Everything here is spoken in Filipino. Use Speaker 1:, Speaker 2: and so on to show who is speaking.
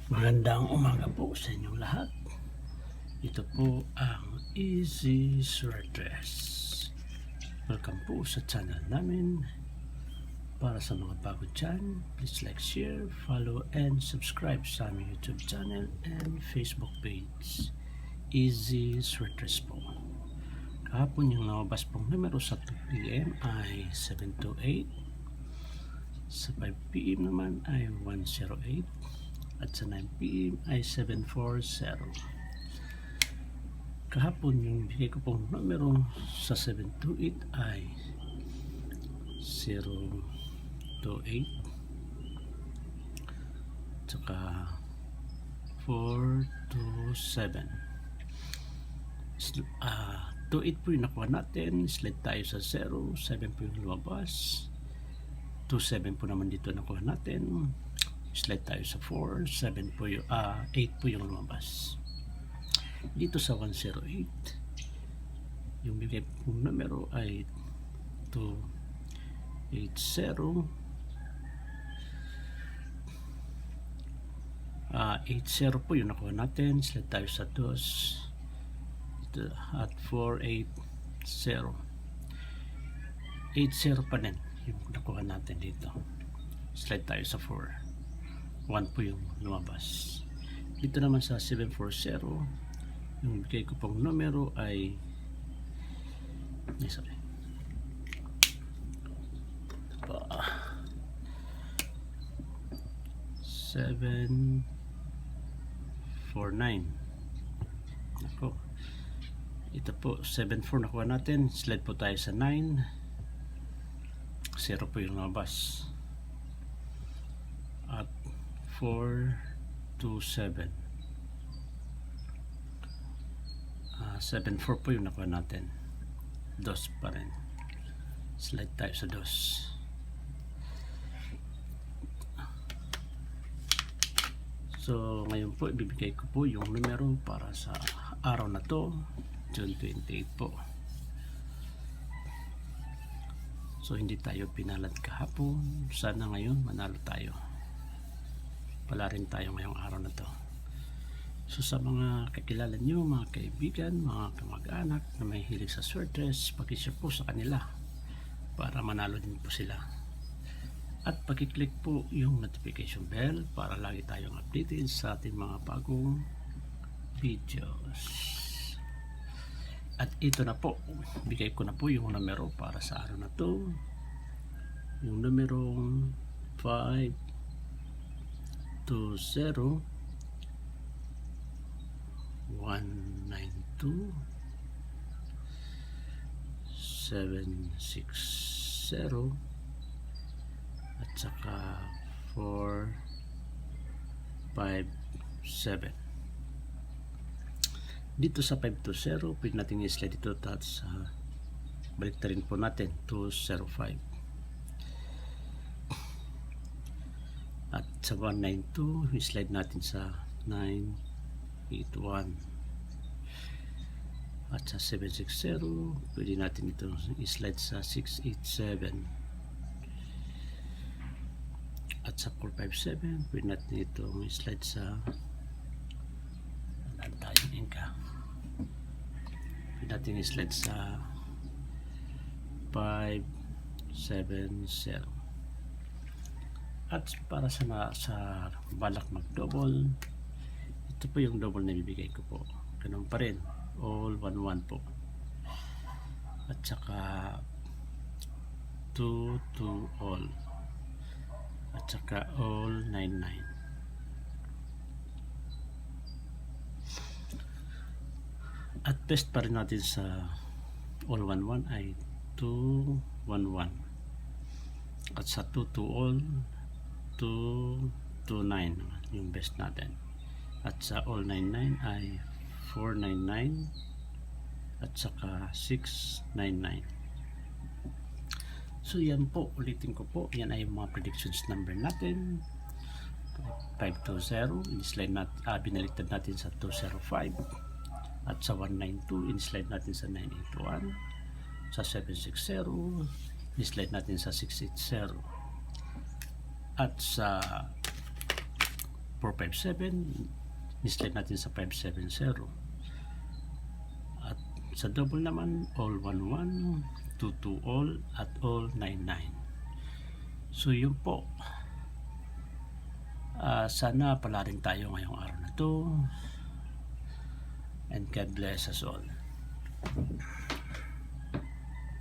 Speaker 1: Magandang umaga po sa inyong lahat. Ito po ang Easy Sweatdress. Welcome po sa channel namin. Para sa mga bago dyan, please like, share, follow, and subscribe sa aming YouTube channel and Facebook page. Easy Sweatdress po. Kahapon yung lumabas pong numero sa 2 PM ay 728. Sa 5 PM naman ay 108. At sa 9 PM ay 740. Kahapon yung bigay ko pong numero sa 728 ay 028 tsaka 427. 28 po yung nakuha natin, slide tayo sa 0, 7 po yung lumabas, 27 po naman dito nakuha natin, slide tayo sa 4, 7 po yung 8 po yung lumabas. Dito sa 108 yung bigay pong numero ay 280. 80 po yung nakuha natin, slide tayo sa 2 at 480. 80 pa din yung nakuha natin dito, slide tayo sa 4, 1 po yung lumabas. Dito naman sa 740 yung bigay ko pong numero ay 749. Ako, ito po 74 nakuha natin, slide po tayo sa 9, 0 po yung lumabas. At 427, 74 po yung nakuha natin, 2 pa rin, slide tayo sa 2. So ngayon po ibibigay ko po yung numero para sa araw na to, June 28 po. So hindi tayo pinalad kahapon, sana ngayon manalo tayo, pala rin tayo ngayong araw na to. So sa mga kakilala nyo, mga kaibigan, mga kamag-anak na may hilig sa sweatdress, pakishare po sa kanila para manalo din po sila. At pakiclick po yung notification bell para lagi tayong updated sa ating mga bagong videos. At ito na po, bigay ko na po yung numero para sa araw na to, yung numerong 520 192 760 at saka 457. Dito sa 520 pwede natin i-slide dito at sa balik na rin po natin 205. At sa 192 i-slide natin sa 981. At sa 760 pwede natin ito i-slide sa 687. At sa 457 pwede natin ito i-slide sa pwede natin i-slide sa 570. At para sa balak mag-double, ito po yung double na bibigay ko po, ganun pa rin, all 11 po, at saka 2 to all, at saka all 99. At best pa rin natin sa all 11 ay 211, at sa 2 to all 229 yung best natin. At sa all 99 ay 499 at saka 699. So yan po, ulitin ko po, yan ay mga predictions number natin. 520 in-slide natin, binaliktad natin sa 205, at sa 192 in-slide natin sa 981, sa 760 in-slide natin sa 680, at sa 457, mislike natin sa 570. At sa double naman, all 11, 22 all, at all 99. So yun po. Sana palaring tayo ngayong araw na to. And God bless us all.